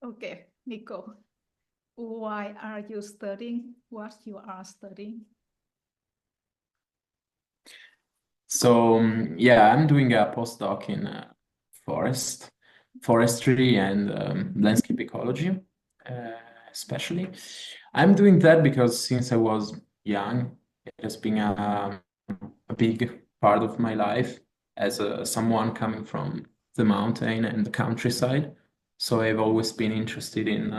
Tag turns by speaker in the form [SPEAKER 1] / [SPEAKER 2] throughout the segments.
[SPEAKER 1] Okay, Nico, why are you studying what you are studying?
[SPEAKER 2] So yeah, I'm doing a postdoc in forestry and landscape ecology, uh, especially. I'm doing that because since I was young, it has been a big part of my life as someone coming from the mountain and the countryside. So I've always been interested in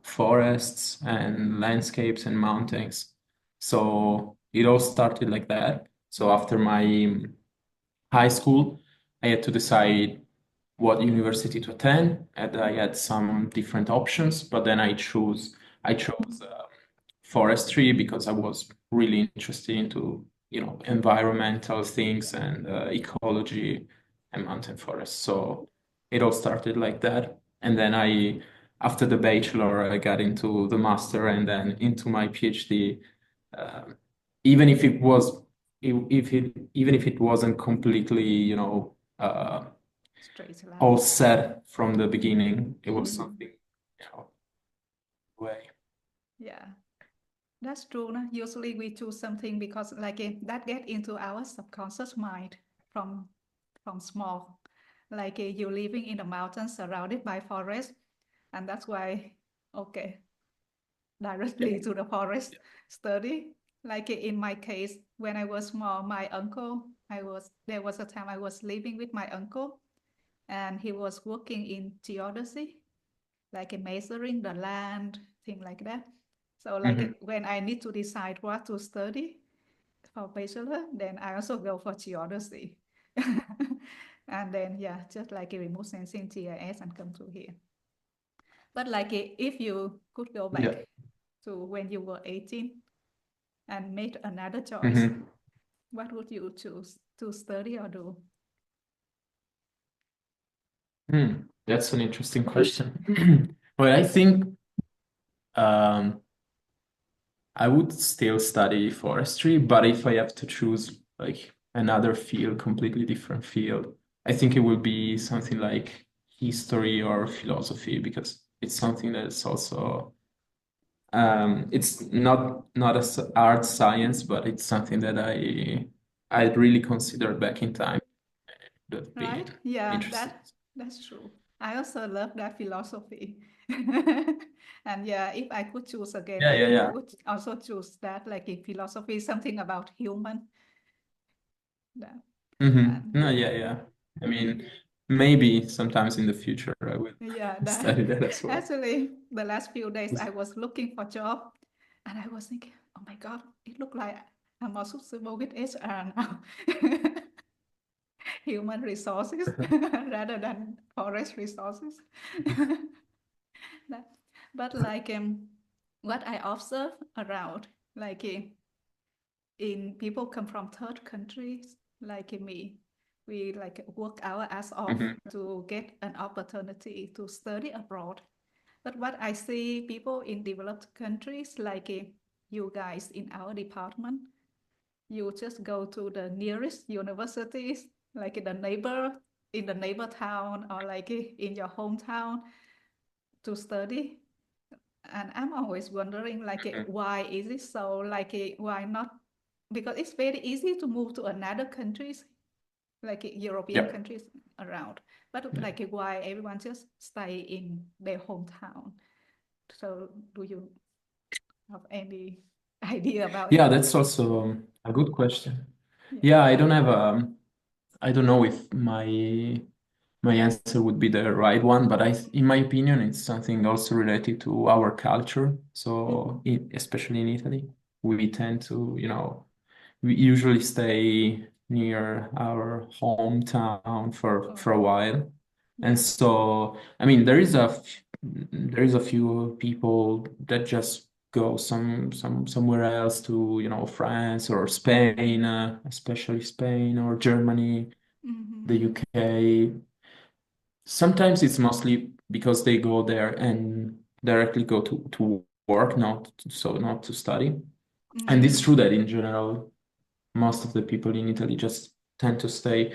[SPEAKER 2] forests and landscapes and mountains. So it all started like that. So after my high school, I had to decide what university to attend, and I had some different options. But then I chose forestry because I was really interested into environmental things and ecology and mountain forests. So it all started like that, and then after the bachelor, I got into the master and then into my PhD. Um, even if it was if it even if it wasn't completely
[SPEAKER 1] Straight
[SPEAKER 2] all
[SPEAKER 1] line.
[SPEAKER 2] set from the beginning, it was
[SPEAKER 1] Mhm.
[SPEAKER 2] something way.
[SPEAKER 1] Yeah, that's true. No? Usually we choose something because that get into our subconscious mind from from small. You living in the mountains surrounded by forest, and that's why, okay,
[SPEAKER 2] Yeah.
[SPEAKER 1] directly to the forest study. In my case, when I was small, my uncle, there was a time I was living with my uncle, and he was working in geodesy, measuring the land, thing like that. So
[SPEAKER 2] Mhm.
[SPEAKER 1] when I need to decide what to study for bachelor, then I also go for geodesy. And then yeah, just a remote sensing GIS and come to here. But if you could go
[SPEAKER 2] Yeah.
[SPEAKER 1] back to when you were 18 and made another choice,
[SPEAKER 2] Mhm.
[SPEAKER 1] what would you choose to study or do?
[SPEAKER 2] That's an interesting question. Well, I think um, I would still study forestry, but if I have to choose like another field, completely different field, I think it would be something like history or philosophy because it's something that's also it's not as art science, but it's something that I'd really considered back in time that being
[SPEAKER 1] Right? Yeah,
[SPEAKER 2] interested.
[SPEAKER 1] that's true. I also love that philosophy. And yeah, if I could choose again,
[SPEAKER 2] Yeah,
[SPEAKER 1] I
[SPEAKER 2] yeah,
[SPEAKER 1] think I
[SPEAKER 2] yeah.
[SPEAKER 1] would also choose that, in philosophy, something about human. That, and
[SPEAKER 2] No,
[SPEAKER 1] yeah,
[SPEAKER 2] yeah, yeah. I mean, maybe sometimes in the future I will
[SPEAKER 1] yeah,
[SPEAKER 2] study
[SPEAKER 1] that
[SPEAKER 2] that as well.
[SPEAKER 1] actually the last few days I was looking for job and I was thinking, oh my God, it looked like I'm also suitable with HR now. Human resources rather than forest resources. That, but what I observe around, in people come from third countries, me, we work our ass off
[SPEAKER 2] Mhm.
[SPEAKER 1] to get an opportunity to study abroad. But what I see people in developed countries, you guys in our department, you just go to the nearest universities, in the neighbor town or in your hometown to study. And I'm always wondering,
[SPEAKER 2] Mhm.
[SPEAKER 1] why is it so? Why not? Because it's very easy to move to another countries, European
[SPEAKER 2] Yeah.
[SPEAKER 1] countries around. But
[SPEAKER 2] Yeah.
[SPEAKER 1] why everyone just stay in their hometown? So do you have any idea about it?
[SPEAKER 2] Yeah, that's also a good question.
[SPEAKER 1] Yeah.
[SPEAKER 2] Yeah, I don't know if my answer would be the right one, but in my opinion, it's something also related to our culture. So,
[SPEAKER 1] Mhm.
[SPEAKER 2] especially in Italy, we tend to, we usually stay near our hometown for a
[SPEAKER 1] Okay.
[SPEAKER 2] while. And
[SPEAKER 1] Yeah.
[SPEAKER 2] so, I mean, there is a few people that just go somewhere else to, France or Spain, especially Spain or Germany, the
[SPEAKER 1] Mm-hmm.
[SPEAKER 2] UK. Sometimes it's mostly because they go there and directly go to work, not to study. And it's
[SPEAKER 1] Mm-hmm.
[SPEAKER 2] true that in general, most of the people in Italy just tend to stay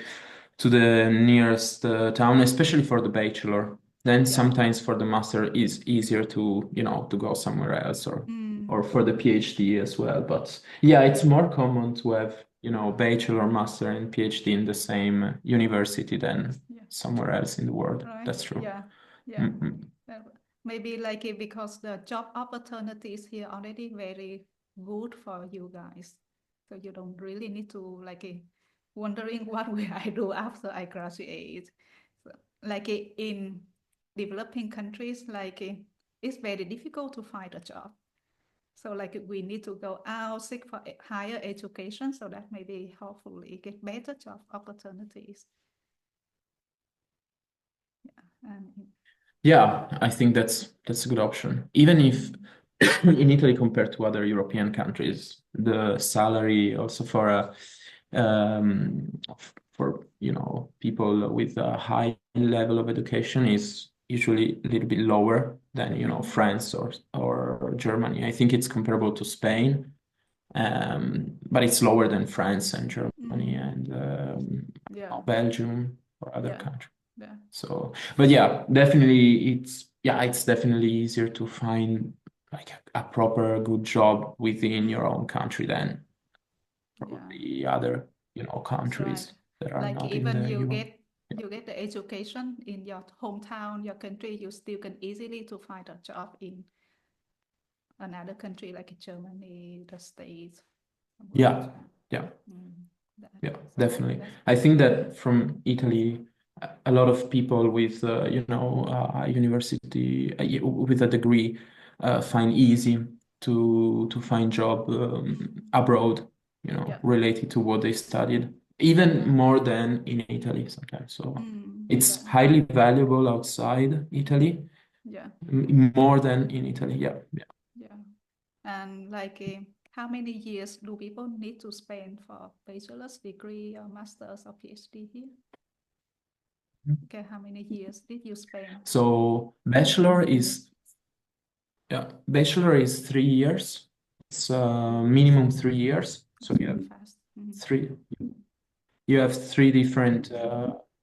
[SPEAKER 2] to the nearest town, especially for the bachelor. then sometimes for the master it's easier to, to go somewhere else or for the PhD as well. But yeah, it's more common to have, bachelor, master, and PhD in the same university than somewhere else in the world.
[SPEAKER 1] Right.
[SPEAKER 2] That's true.
[SPEAKER 1] Yeah. Maybe like because the job opportunities here already very good for you guys, so you don't really need to wondering what will I do after I graduate. So, in developing countries, it's very difficult to find a job. So we need to go out, seek for higher education so that maybe hopefully get better job opportunities.
[SPEAKER 2] Yeah, I think that's a good option. Even if in Italy compared to other European countries, the salary also for people with a high level of education is usually a little bit lower than France or Germany. I think it's comparable to Spain, but it's lower than France and Germany and Belgium or other countries.
[SPEAKER 1] Yeah.
[SPEAKER 2] So, but yeah, definitely it's definitely easier to find a proper good job within your own country than probably other, countries that are not in
[SPEAKER 1] even
[SPEAKER 2] the
[SPEAKER 1] you
[SPEAKER 2] EU.
[SPEAKER 1] get the education in your hometown, your country, you still can easily to find a job in another country like Germany, the States.
[SPEAKER 2] Yeah, definitely. I think that from Italy, a lot of people with a university with a degree find easy to find job abroad, related to what they studied, even more than in Italy sometimes. So it's highly valuable outside Italy, more than in Italy. Yeah.
[SPEAKER 1] And how many years do people need to spend for bachelor's degree or master's or PhD here? Okay, how many years did you spend?
[SPEAKER 2] So bachelor is 3 years. It's minimum 3 years. So you have three. You have three different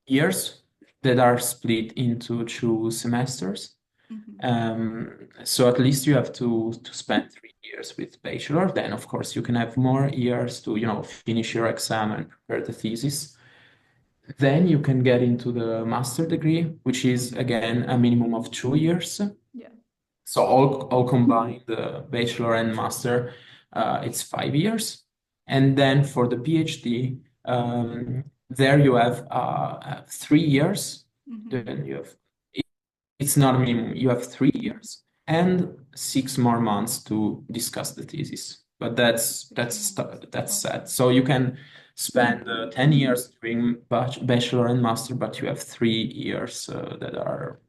[SPEAKER 2] years that are split into 2 semesters. So at least you have to spend 3 years with bachelor. Then of course you can have more years to finish your exam and prepare the thesis. Then you can get into the master degree, which is again a minimum of 2 years. So all combined, the bachelor and master, it's 5 years. And then for the PhD, there you have 3 years. Then it's not a minimum, you have 3 years and 6 more months to discuss the thesis. But that's sad. So you can spend 10 years doing bachelor and master, but you have 3 years that are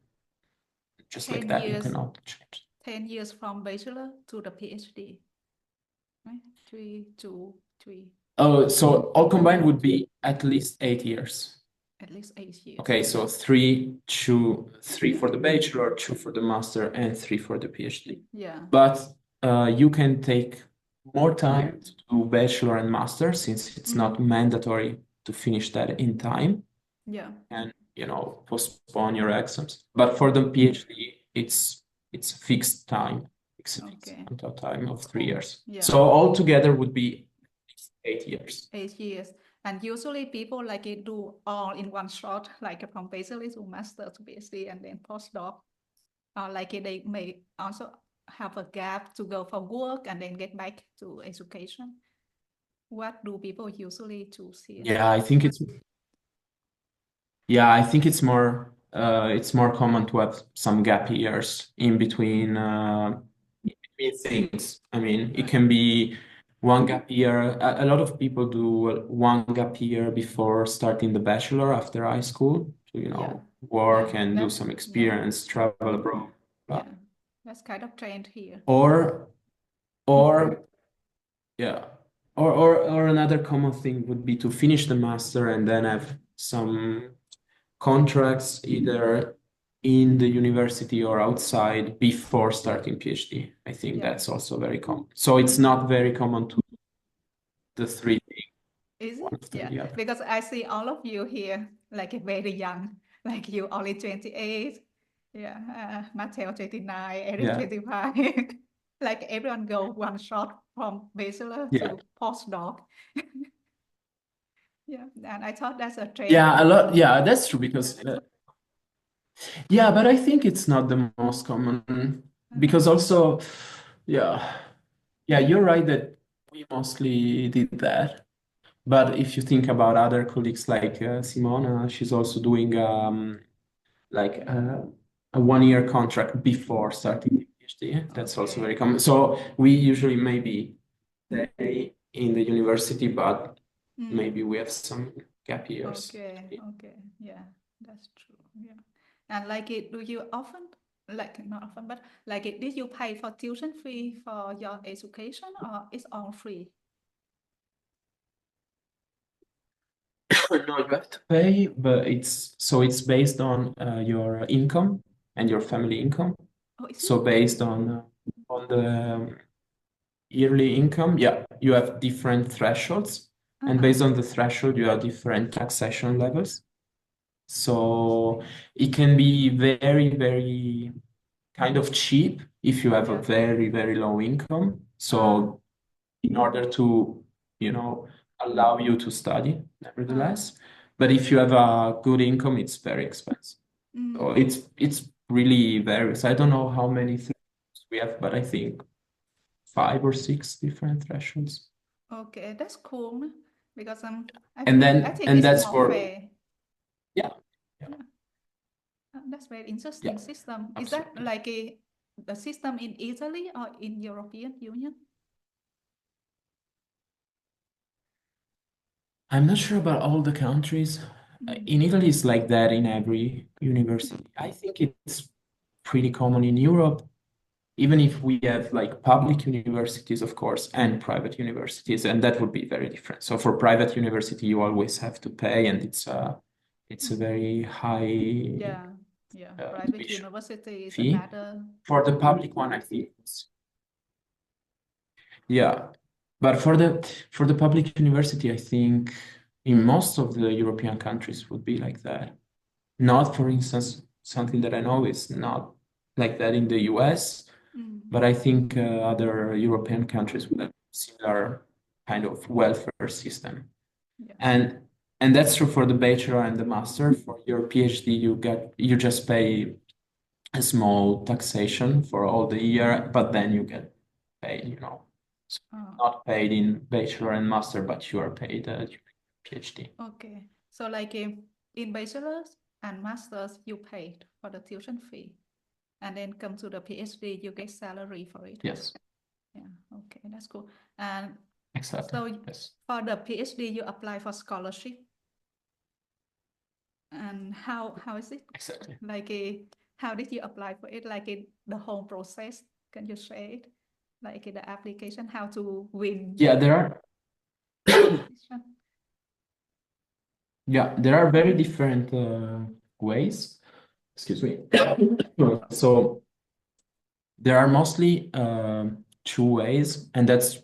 [SPEAKER 2] just like that. You cannot change.
[SPEAKER 1] 10 years from bachelor to the PhD, right? 3 to 3.
[SPEAKER 2] Oh, so all combined would be at least 8 years.
[SPEAKER 1] At least 8 years.
[SPEAKER 2] Okay, so 3 for the bachelor, 2 for the master, and 3 for the PhD. But you can take more time to do bachelor and master since it's not mandatory to finish that in time. And postpone your exams. But for the PhD, it's fixed time. It's a fixed amount of time of 3 years. So altogether would be 8 years.
[SPEAKER 1] 8 years. And usually people do all in one shot, from bachelor to master to PhD and then postdoc. Or they may also have a gap to go for work and then get back to education. What do people usually choose here?
[SPEAKER 2] Yeah, I think it's more common to have some gap years in between things. I mean, it can be one gap year. A lot of people do one gap year before starting the bachelor after high school to work and do some experience, travel abroad.
[SPEAKER 1] That's kind of trend here.
[SPEAKER 2] Or another common thing would be to finish the master and then have some contracts either in the university or outside before starting PhD. I think that's also very common. So it's not very common to the three things.
[SPEAKER 1] Is it? Because I see all of you here very young, you only 28. Yeah, Matteo 29, Eric
[SPEAKER 2] Yeah.
[SPEAKER 1] 25. Like everyone go one shot from bachelor
[SPEAKER 2] Yeah.
[SPEAKER 1] to postdoc. Yeah, and I thought that's a trend
[SPEAKER 2] Yeah, a
[SPEAKER 1] in
[SPEAKER 2] lot. Yeah, that's true because yeah, but I think it's not the most common because
[SPEAKER 1] uh,
[SPEAKER 2] also, yeah, yeah, you're right that we mostly did that. But if you think about other colleagues like Simona, she's also doing like a 1 year contract before starting the PhD. That's also very
[SPEAKER 1] okay.
[SPEAKER 2] common. So we usually maybe stay in the university, but maybe
[SPEAKER 1] Mm,
[SPEAKER 2] we have some gap years.
[SPEAKER 1] okay, okay. Yeah, that's true. Yeah. And like it, do you often, like not often, but like it, did you pay for tuition fee for your education or it's all free?
[SPEAKER 2] No, you have to pay, but it's based on your income and your family income.
[SPEAKER 1] Oh, is it?
[SPEAKER 2] So based on the yearly income, yeah, you have different thresholds, and
[SPEAKER 1] Uh-huh.
[SPEAKER 2] based on the threshold, you have different taxation levels. So it can be very, very kind of cheap if you have a
[SPEAKER 1] Yeah.
[SPEAKER 2] very, very low income.
[SPEAKER 1] Uh,
[SPEAKER 2] So in order to, you know, allow you to study,
[SPEAKER 1] uh,
[SPEAKER 2] nevertheless. But if you have a good income, it's very expensive. So
[SPEAKER 1] mm.
[SPEAKER 2] it's really varies. I don't know how many thresholds we have, but I think 5 or 6 different thresholds.
[SPEAKER 1] Okay, that's cool, no? Because
[SPEAKER 2] And
[SPEAKER 1] I
[SPEAKER 2] then
[SPEAKER 1] think
[SPEAKER 2] and
[SPEAKER 1] it's
[SPEAKER 2] that's
[SPEAKER 1] more
[SPEAKER 2] for
[SPEAKER 1] fair.
[SPEAKER 2] yeah, yeah,
[SPEAKER 1] Yeah, that's very interesting
[SPEAKER 2] yeah,
[SPEAKER 1] system. Is that
[SPEAKER 2] absolutely.
[SPEAKER 1] like a system in Italy or in European Union?
[SPEAKER 2] I'm not sure about all the countries.
[SPEAKER 1] Mm.
[SPEAKER 2] In Italy, it's like that in every university. I think it's pretty common in Europe, even if we have like public universities, of course, and private universities, and that would be very different. So for private university, you always have to pay, and it's a
[SPEAKER 1] Mm.
[SPEAKER 2] very high
[SPEAKER 1] Yeah, yeah. Private
[SPEAKER 2] tuition
[SPEAKER 1] university is
[SPEAKER 2] fee.
[SPEAKER 1] another.
[SPEAKER 2] For the public one, I think yeah. But for the public university, I think in most of the European countries would be like that. Not, for instance, something that I know is not like that in the US,
[SPEAKER 1] Mm.
[SPEAKER 2] but I think other European countries would have similar kind of welfare system.
[SPEAKER 1] Yeah.
[SPEAKER 2] And and that's true for the bachelor and the master. For your PhD, you just pay a small taxation for all the year, but then you get paid, So
[SPEAKER 1] Uh,
[SPEAKER 2] not paid in bachelor and master, but you are paid during PhD.
[SPEAKER 1] okay. So like in bachelor's and master's, you paid for the tuition fee, and then come to the PhD, you get salary for it.
[SPEAKER 2] Yes,
[SPEAKER 1] Yeah. Okay, that's cool. And
[SPEAKER 2] exactly.
[SPEAKER 1] so
[SPEAKER 2] Yes,
[SPEAKER 1] for the PhD, you apply for scholarship. And how is it?
[SPEAKER 2] exactly.
[SPEAKER 1] Like how did you apply for it? Like the whole process? Can you share it? Like the application, how to win
[SPEAKER 2] Yeah, there are
[SPEAKER 1] competition?
[SPEAKER 2] yeah, there are very different ways. Excuse me. So there are mostly two ways, and that's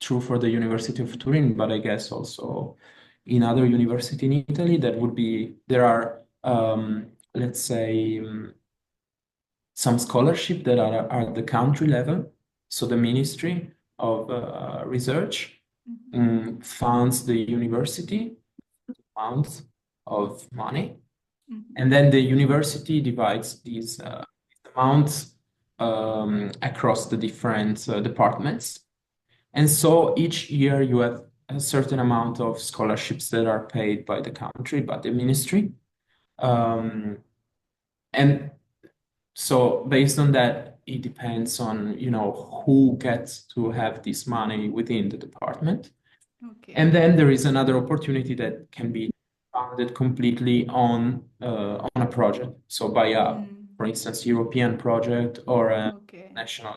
[SPEAKER 2] true for the University of Turin, but I guess also in other university in Italy, that would be there are let's say some scholarship that are at the country level. So the Ministry of Research
[SPEAKER 1] Mhm.
[SPEAKER 2] funds the university amounts of money,
[SPEAKER 1] Mhm.
[SPEAKER 2] and then the university divides these amounts across the different departments. And so each year you have a certain amount of scholarships that are paid by the country, by the ministry. Um, and so based on that, it depends on, who gets to have this money within the department. And
[SPEAKER 1] Okay.
[SPEAKER 2] then there is another opportunity that can be funded completely on a project. So by a,
[SPEAKER 1] Mm.
[SPEAKER 2] for instance, European project or a
[SPEAKER 1] Okay.
[SPEAKER 2] national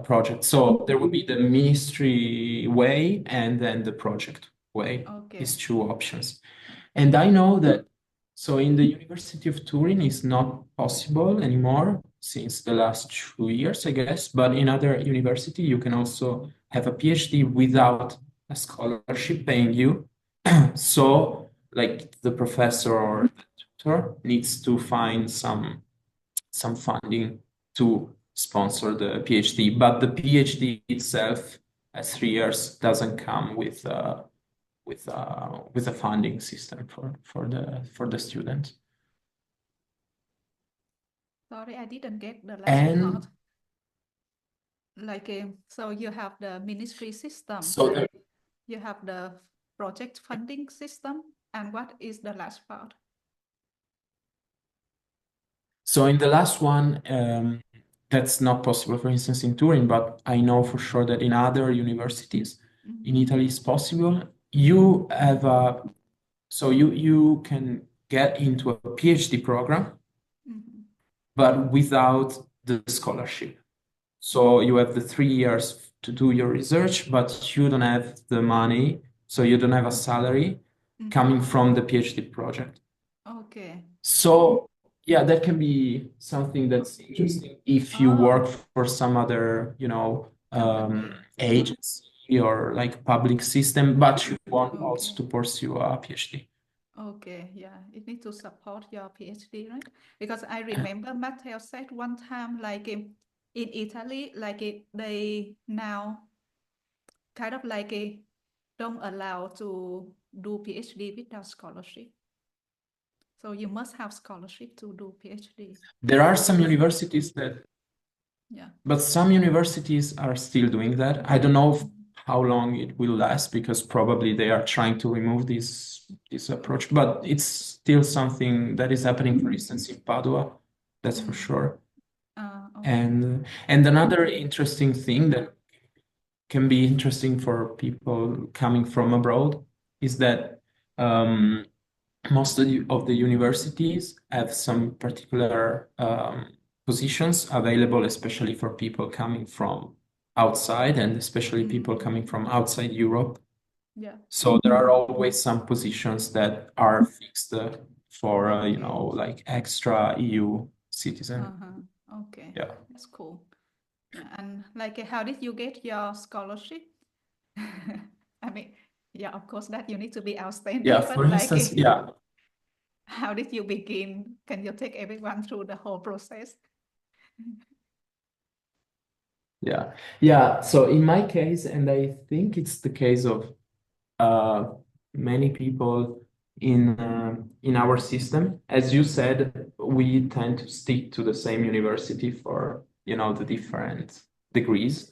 [SPEAKER 2] project. So there would be the ministry way and then the project way,
[SPEAKER 1] Okay.
[SPEAKER 2] these two options. And I know that so in the University of Turin it's not possible anymore since the last 2 years, I guess. But in other university you can also have a PhD without a scholarship paying you. So like the professor or the tutor needs to find some some funding to sponsor the PhD. But the PhD itself, at 3 years, doesn't come with a funding system for the student.
[SPEAKER 1] Sorry, I didn't get the last
[SPEAKER 2] And
[SPEAKER 1] part. Like, so you have the ministry system,
[SPEAKER 2] so
[SPEAKER 1] you have the project funding system, and what is the last part?
[SPEAKER 2] So in the last one, that's not possible, for instance, in Turin, but I know for sure that in other universities in Italy it's possible. You have so you can get into a PhD program, but without the scholarship. So you have the 3 years to do your research, but you don't have the money, so you don't have a salary coming from the PhD project.
[SPEAKER 1] Okay.
[SPEAKER 2] So yeah, that can be something that's interesting if you work for some other, agency or like public system, but you want also to pursue a PhD.
[SPEAKER 1] Okay, yeah, it needs to support your PhD, right? Because I remember Matteo said one time, like in Italy, like they now kind of like don't allow to do PhD without scholarship. So you must have scholarship to do PhD.
[SPEAKER 2] There are some universities that,
[SPEAKER 1] Yeah.
[SPEAKER 2] but some universities are still doing that. I don't know how long it will last because probably they are trying to remove this approach, but it's still something that is happening, for instance, in Padua, that's for sure.
[SPEAKER 1] Okay.
[SPEAKER 2] And another interesting thing that can be interesting for people coming from abroad is that most of the universities have some particular positions available, especially for people coming from outside and especially people coming from outside Europe.
[SPEAKER 1] Yeah.
[SPEAKER 2] So there are always some positions that are fixed for, like extra EU citizen.
[SPEAKER 1] Okay.
[SPEAKER 2] Yeah.
[SPEAKER 1] That's cool. Yeah. And like, how did you get your scholarship? I mean, yeah, of course that you need to be outstanding,
[SPEAKER 2] Yeah,
[SPEAKER 1] but
[SPEAKER 2] for
[SPEAKER 1] like,
[SPEAKER 2] instance, yeah.
[SPEAKER 1] how did you begin? Can you take everyone through the whole process?
[SPEAKER 2] Yeah. Yeah. So in my case, and I think it's the case of many people in our system, as you said, we tend to stick to the same university for, the different degrees.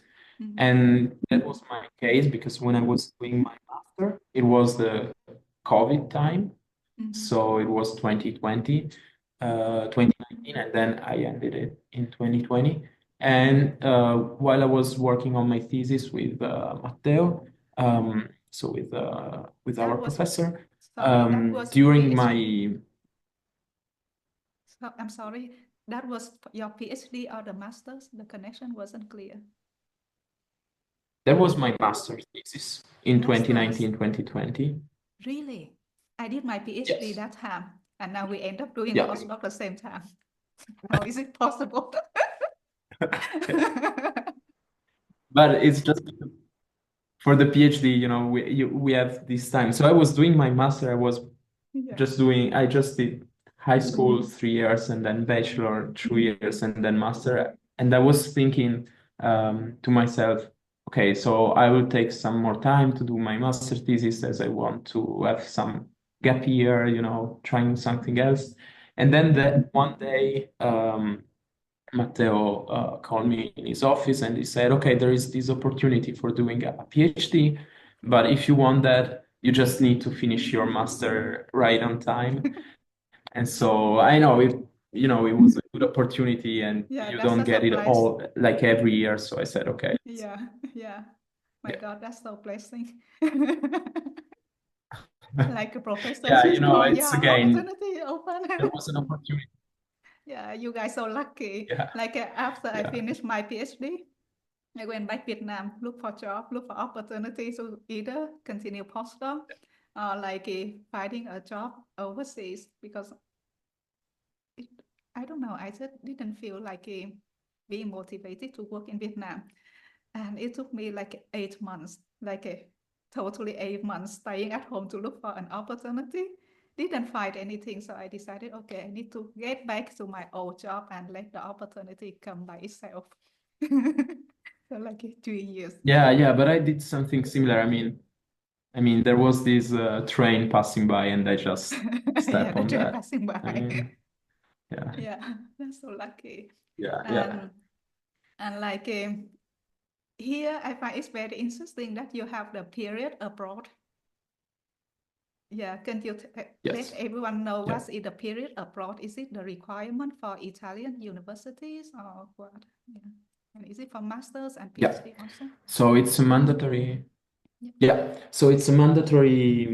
[SPEAKER 2] And that was my case because when I was doing my master, it was the COVID time. So it was 2019, and then I ended it in 2020. And while I was working on my thesis with Matteo, so with our professor,
[SPEAKER 1] Sorry, that was
[SPEAKER 2] during
[SPEAKER 1] PhD.
[SPEAKER 2] my
[SPEAKER 1] So, I'm sorry, that was your PhD or the master's? The connection wasn't clear.
[SPEAKER 2] that was my master thesis in
[SPEAKER 1] Master's.
[SPEAKER 2] 2019, 2020.
[SPEAKER 1] Really? I did my PhD
[SPEAKER 2] Yes.
[SPEAKER 1] that time, and now we end up doing
[SPEAKER 2] Yeah.
[SPEAKER 1] postdoc at the same time. How is it possible?
[SPEAKER 2] But it's just for the PhD, we have this time. So I was doing my master. I was I just did high school 3 years and then bachelor 2 years and then master. And I was thinking to myself, okay, so I will take some more time to do my master thesis as I want to have some gap year, trying something else. And then that one day, Matteo called me in his office and he said, okay, there is this opportunity for doing a PhD, but if you want that, you just need to finish your master right on time. And so I know it was a good opportunity and you don't get it all like every year. So I said, okay.
[SPEAKER 1] Yeah. My God, that's so blessing. Like a professor
[SPEAKER 2] Yeah,
[SPEAKER 1] says, oh
[SPEAKER 2] it's
[SPEAKER 1] yeah,
[SPEAKER 2] again,
[SPEAKER 1] opportunity open.
[SPEAKER 2] there was an opportunity.
[SPEAKER 1] Yeah, you guys so lucky.
[SPEAKER 2] Yeah.
[SPEAKER 1] Like after I finished my PhD, I went back Vietnam, look for job, look for opportunities to either continue postdoc or like finding a job overseas because I don't know, I just didn't feel like being motivated to work in Vietnam. And it took me like 8 months, like totally 8 months staying at home to look for an opportunity. didn't find anything. So I decided, okay, I need to get back to my old job and let the opportunity come by itself. So like 3 years.
[SPEAKER 2] Yeah, but I did something similar. I mean, there was this train passing by, and I just
[SPEAKER 1] Yeah,
[SPEAKER 2] step
[SPEAKER 1] the
[SPEAKER 2] on
[SPEAKER 1] train
[SPEAKER 2] that.
[SPEAKER 1] passing
[SPEAKER 2] I
[SPEAKER 1] by.
[SPEAKER 2] mean, yeah,
[SPEAKER 1] Yeah, that's so lucky.
[SPEAKER 2] yeah.
[SPEAKER 1] And like here, I find it's very interesting that you have the period abroad. Yeah, can you let
[SPEAKER 2] Yes.
[SPEAKER 1] everyone know
[SPEAKER 2] Yeah.
[SPEAKER 1] what is the period abroad? Is it the requirement for Italian universities or what? Yeah. And is it for masters and
[SPEAKER 2] Yeah.
[SPEAKER 1] PhD also?
[SPEAKER 2] So it's a mandatory.
[SPEAKER 1] Yeah.
[SPEAKER 2] Yeah. So it's a mandatory,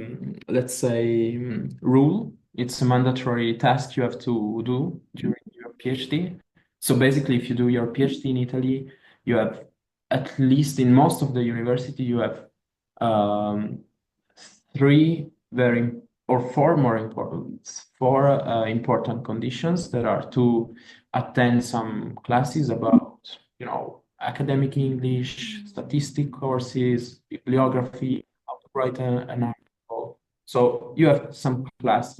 [SPEAKER 2] let's say, rule. It's a mandatory task you have to do during your PhD. So basically, if you do your PhD in Italy, you have, at least in most of the university, you have um, three very or four important conditions that are to attend some classes about, academic English, statistic courses, bibliography, how to write an article. So you have some classes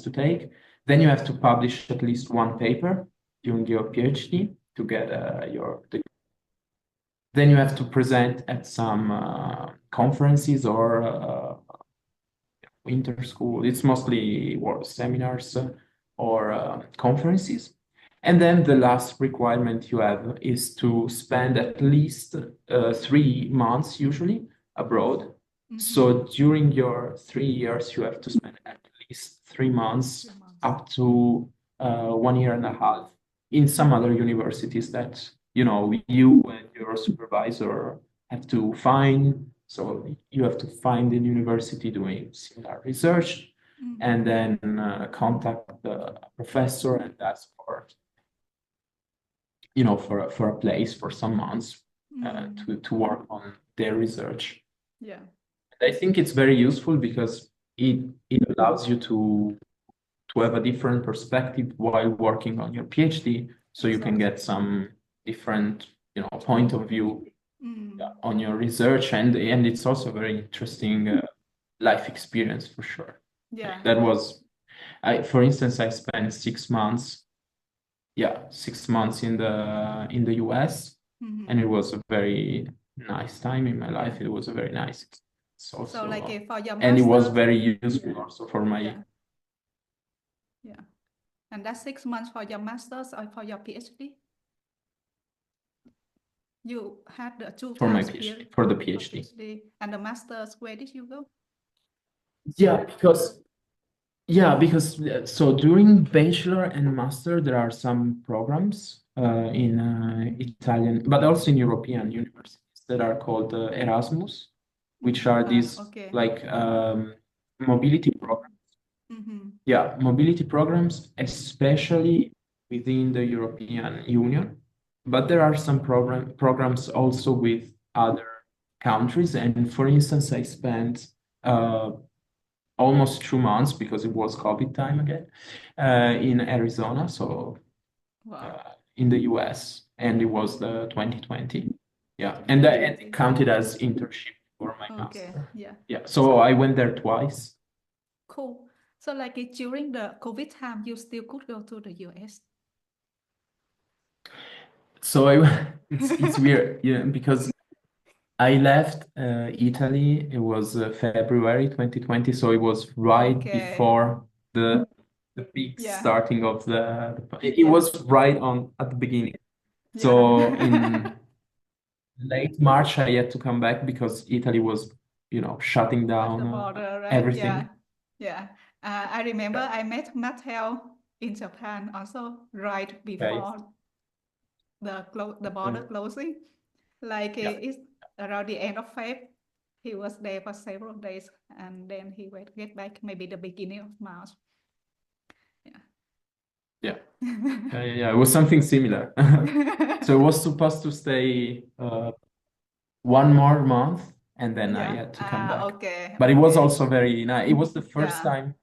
[SPEAKER 2] to take. Then you have to publish at least one paper during your PhD to get your degree. Then you have to present at some conferences or inter-school. It's mostly work seminars or conferences. And then the last requirement you have is to spend at least 3 months, usually, abroad. So during your 3 years, you have to spend at least 3 months
[SPEAKER 1] 3 months.
[SPEAKER 2] up to 1 year and a half in some other universities that, you and your supervisor have to find. So you have to find a university doing similar research and then contact the professor and ask for, for a place for some months to work on their research.
[SPEAKER 1] Yeah.
[SPEAKER 2] I think it's very useful because it allows you to have a different perspective while working on your PhD, so you can get some different, point of view on your research, and it's also a very interesting life experience for sure.
[SPEAKER 1] Yeah.
[SPEAKER 2] That was, for instance, I spent 6 months, 6 months in the US, and it was a very nice time in my life. It was a very nice experience also,
[SPEAKER 1] So like for your
[SPEAKER 2] and it was
[SPEAKER 1] master,
[SPEAKER 2] very useful also for my
[SPEAKER 1] yeah. And that's 6 months for your master's or for your PhD? You had the two
[SPEAKER 2] for my
[SPEAKER 1] times
[SPEAKER 2] PhD,
[SPEAKER 1] period
[SPEAKER 2] for the
[SPEAKER 1] for
[SPEAKER 2] PhD.
[SPEAKER 1] PhD. And the master's, where did you go?
[SPEAKER 2] Yeah, because so during bachelor and master, there are some programs in Italian, but also in European universities that are called Erasmus, which are these
[SPEAKER 1] Okay.
[SPEAKER 2] like mobility programs. Yeah, mobility programs, especially within the European Union. But there are some programs also with other countries. And for instance, I spent almost 2 months because it was COVID time again in Arizona, so in the US, and it was the 2020. Yeah, and it counted as internship for my master. Yeah, so I went there twice.
[SPEAKER 1] Cool. So like during the COVID time, you still could go to the US.
[SPEAKER 2] So it's weird, because I left Italy. It was February 2020, so it was right before the big starting of it was right on at the beginning. So in late March, I had to come back because Italy was, shutting down
[SPEAKER 1] the border, right?
[SPEAKER 2] everything.
[SPEAKER 1] Yeah. I remember I met Mattel in Japan also right before the border closing. Like it's around the end of Feb. He was there for several days and then he will get back maybe the beginning of March.
[SPEAKER 2] Yeah. It was something similar. So I was supposed to stay 1 more month and then I had to come back. But it was also very nice. It was the first time,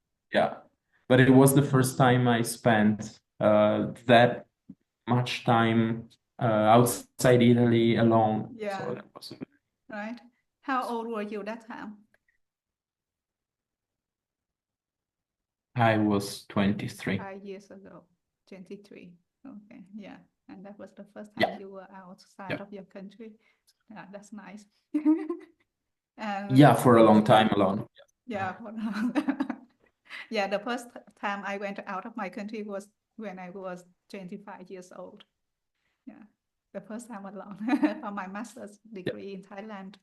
[SPEAKER 2] but it was the first time I spent that much time outside Italy alone. So that was
[SPEAKER 1] Right. How old were you that time?
[SPEAKER 2] I was 23.
[SPEAKER 1] 5 years ago, 23. Okay, yeah. And that was the first time
[SPEAKER 2] Yeah,
[SPEAKER 1] you were outside
[SPEAKER 2] yeah,
[SPEAKER 1] of your country. Yeah, that's nice. And
[SPEAKER 2] yeah, for a long time alone.
[SPEAKER 1] yeah, yeah, the first time I went out of my country was when I was 25 years old. Yeah, the first time alone for my master's
[SPEAKER 2] Yeah,
[SPEAKER 1] degree in Thailand.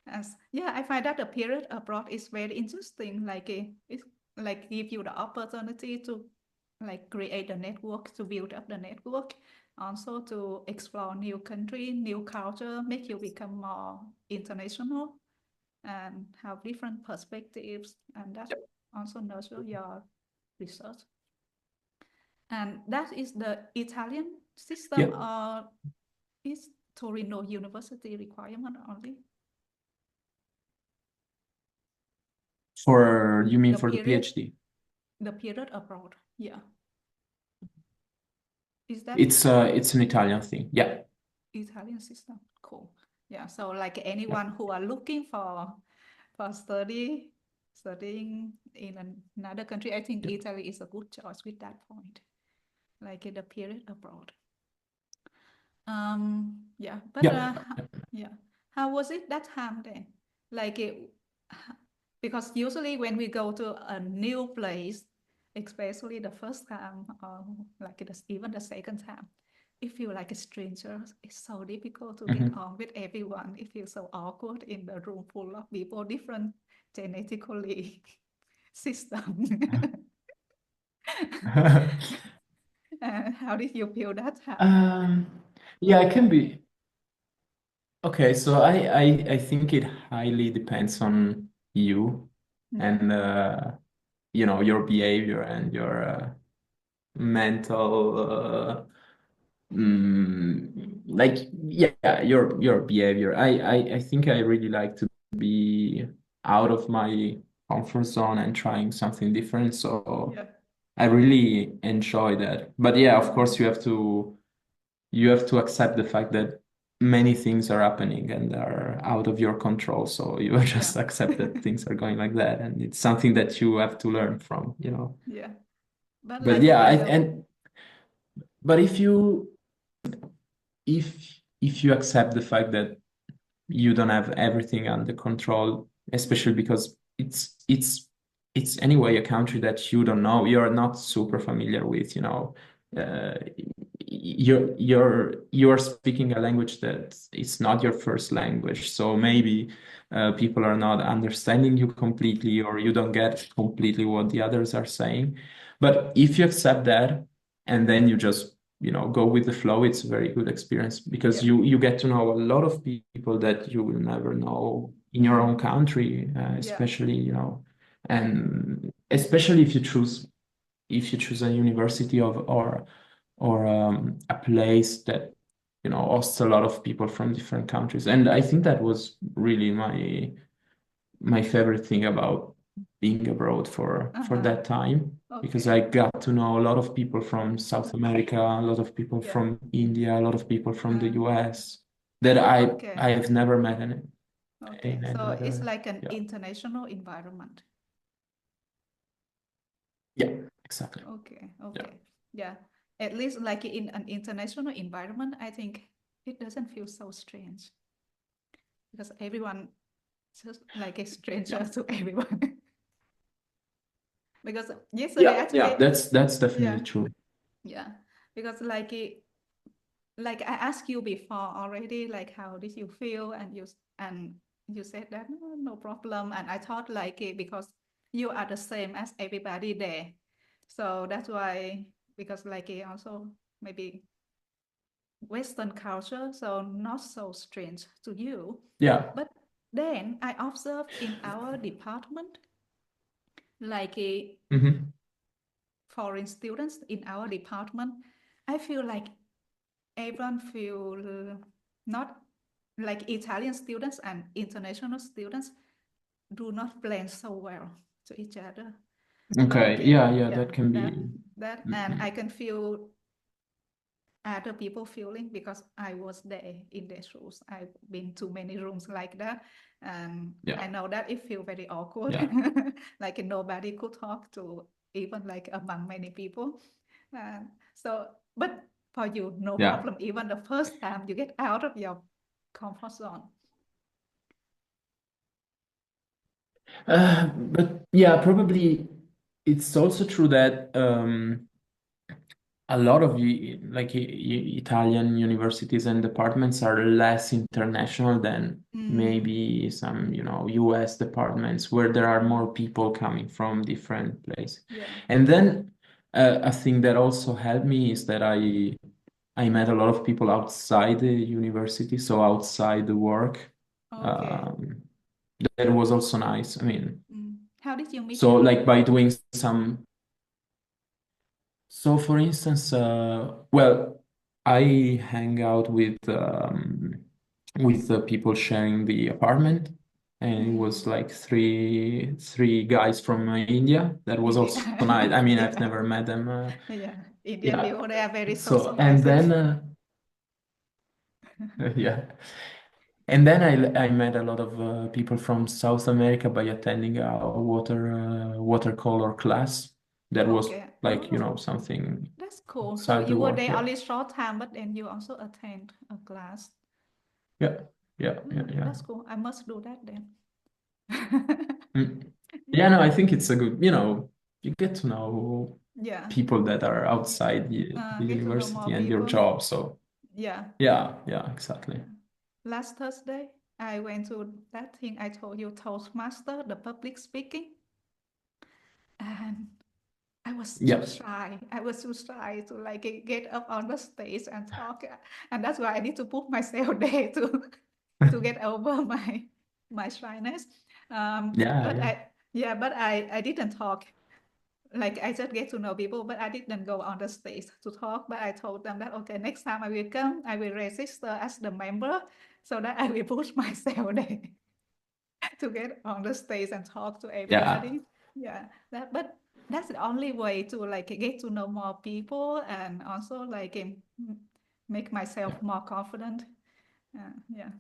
[SPEAKER 1] As yeah, I find that the period abroad is very interesting. Like it like give you the opportunity to like create a network, to build up the network, also to explore new country, new culture, make you become more international and have different perspectives, and that
[SPEAKER 2] yeah,
[SPEAKER 1] also nurture your research. And that is the Italian
[SPEAKER 2] yeah.
[SPEAKER 1] system, or is Torino University requirement only?
[SPEAKER 2] For you mean
[SPEAKER 1] The
[SPEAKER 2] for the
[SPEAKER 1] period,
[SPEAKER 2] PhD?
[SPEAKER 1] the period abroad. Yeah. Is that
[SPEAKER 2] It's an Italian thing. Yeah,
[SPEAKER 1] Italian system? Cool. Yeah. So like anyone who are looking for studying in another country, I think
[SPEAKER 2] yeah,
[SPEAKER 1] Italy is a good choice with that point. Like in the period abroad. Yeah, but
[SPEAKER 2] yeah, yeah.
[SPEAKER 1] yeah, how was it that time then? Like it, because usually when we go to a new place, especially the first time, or like even the second time, it feels like a stranger. It's so difficult to get
[SPEAKER 2] Mhm.
[SPEAKER 1] on with everyone. It feels so awkward in the room full of people, different genetically system. How did you feel that time?
[SPEAKER 2] Um, yeah, it can be. Okay, so I think it highly depends on you
[SPEAKER 1] Yeah,
[SPEAKER 2] and your behavior and your mental like yeah your behavior. I think I really like to be out of my comfort zone and trying something different. So
[SPEAKER 1] yeah,
[SPEAKER 2] I really enjoy that. But yeah, of
[SPEAKER 1] mm-hmm.
[SPEAKER 2] course you have to accept the fact that many things are happening and are out of your control. So you
[SPEAKER 1] Yeah,
[SPEAKER 2] just accept that things are going like that, and it's something that you have to learn from, you know.
[SPEAKER 1] yeah. But
[SPEAKER 2] But
[SPEAKER 1] like
[SPEAKER 2] yeah,
[SPEAKER 1] in the
[SPEAKER 2] but if you accept the fact that you don't have everything under control, especially because it's anyway a country that you don't know, you're not super familiar with, you know. Uh, you're speaking a language that it's not your first language, so
[SPEAKER 1] mm,
[SPEAKER 2] maybe people are not understanding you completely, or you don't get completely what the others are saying. But if you accept that and then you just go with the flow, it's a very good experience because
[SPEAKER 1] yeah,
[SPEAKER 2] you get to know a lot of people that you will never know in your own country,
[SPEAKER 1] yeah,
[SPEAKER 2] especially and especially if you choose a university or a place that hosts a lot of people from different countries. And I think that was really my favorite thing about being abroad for
[SPEAKER 1] uh-huh.
[SPEAKER 2] that time, because I
[SPEAKER 1] Okay,
[SPEAKER 2] got to know a lot of people from South America, a lot of people
[SPEAKER 1] yeah,
[SPEAKER 2] from India, a lot of people from the
[SPEAKER 1] uh,
[SPEAKER 2] US that I
[SPEAKER 1] okay,
[SPEAKER 2] have never met
[SPEAKER 1] okay.
[SPEAKER 2] in any
[SPEAKER 1] So it's
[SPEAKER 2] other.
[SPEAKER 1] like an
[SPEAKER 2] Yeah,
[SPEAKER 1] international environment.
[SPEAKER 2] yeah, exactly.
[SPEAKER 1] Okay,
[SPEAKER 2] Yeah,
[SPEAKER 1] okay. Yeah. At least like in an international environment, I think it doesn't feel so strange because everyone just like a
[SPEAKER 2] yeah,
[SPEAKER 1] stranger to everyone. Because yesterday
[SPEAKER 2] yeah, yeah.
[SPEAKER 1] actually,
[SPEAKER 2] That's definitely
[SPEAKER 1] yeah,
[SPEAKER 2] true.
[SPEAKER 1] yeah. Because like I asked you before already, like how did you feel, and you said that no, no problem, and I thought like because you are the same as everybody there, so that's why, because like also maybe Western culture, so not so strange to you.
[SPEAKER 2] Yeah.
[SPEAKER 1] But then I observed in our department, like
[SPEAKER 2] Hmm.
[SPEAKER 1] foreign students in our department, I feel like everyone feel not like Italian students and international students do not blend so well to each other. Like
[SPEAKER 2] Okay. Yeah, yeah.
[SPEAKER 1] yeah,
[SPEAKER 2] That can
[SPEAKER 1] that
[SPEAKER 2] be.
[SPEAKER 1] that and I
[SPEAKER 2] Mhm.
[SPEAKER 1] can feel other people feeling because I was there in their shoes. I've been to many rooms like that, and
[SPEAKER 2] Yeah,
[SPEAKER 1] I know that it feel very awkward.
[SPEAKER 2] yeah,
[SPEAKER 1] Like nobody could talk to even like among many people. So, but for you, no
[SPEAKER 2] Yeah.
[SPEAKER 1] problem. Even the first time you get out of your comfort zone.
[SPEAKER 2] But yeah, probably it's also true that a lot of Italian universities and departments are less international than
[SPEAKER 1] Mm,
[SPEAKER 2] maybe some, US departments where there are more people coming from different places.
[SPEAKER 1] yeah.
[SPEAKER 2] And then a thing that also helped me is that I met a lot of people outside the university, so outside the work.
[SPEAKER 1] Okay.
[SPEAKER 2] Um, that was also nice. I mean,
[SPEAKER 1] How did you meet
[SPEAKER 2] so
[SPEAKER 1] them?
[SPEAKER 2] like by doing some so, for instance, well, I hang out with the people sharing the apartment, and it was
[SPEAKER 1] Mm,
[SPEAKER 2] like three guys from India. That was
[SPEAKER 1] India.
[SPEAKER 2] also nice. I mean, I've
[SPEAKER 1] Yeah.
[SPEAKER 2] never met them.
[SPEAKER 1] Yeah. Indian
[SPEAKER 2] Yeah.
[SPEAKER 1] people, they are very
[SPEAKER 2] So, and
[SPEAKER 1] socializing.
[SPEAKER 2] then yeah, and then I met a lot of people from South America by attending a watercolor class. That was
[SPEAKER 1] Okay.
[SPEAKER 2] like,
[SPEAKER 1] Oh,
[SPEAKER 2] something
[SPEAKER 1] that's cool. So
[SPEAKER 2] outside
[SPEAKER 1] you
[SPEAKER 2] the
[SPEAKER 1] were
[SPEAKER 2] work.
[SPEAKER 1] there
[SPEAKER 2] Yeah.
[SPEAKER 1] only short time, but then you also attend a class.
[SPEAKER 2] Yeah, yeah, yeah, yeah.
[SPEAKER 1] That's cool. I must do that then.
[SPEAKER 2] Mm. Yeah,
[SPEAKER 1] Yeah.
[SPEAKER 2] no, I think it's a good, you get to know
[SPEAKER 1] Yeah.
[SPEAKER 2] people that are outside the
[SPEAKER 1] Get to know more
[SPEAKER 2] university and your
[SPEAKER 1] people.
[SPEAKER 2] job. So
[SPEAKER 1] Yeah.
[SPEAKER 2] yeah, yeah, exactly.
[SPEAKER 1] Yeah. Last Thursday, I went to that thing I told you, Toastmaster, the public speaking, and I was too
[SPEAKER 2] Yeah.
[SPEAKER 1] shy. I was too shy to like get up on the stage and talk, and that's why I need to put myself there to get over my shyness.
[SPEAKER 2] Yeah,
[SPEAKER 1] But
[SPEAKER 2] yeah.
[SPEAKER 1] I didn't talk. Like I just get to know people, but I didn't go on the stage to talk. But I told them that okay, next time I will come, I will register as the member so that I will push myself there to get on the stage and talk to
[SPEAKER 2] Yeah.
[SPEAKER 1] everybody. Yeah, but that's the only way to like get to know more people and also like make myself more confident. Yeah.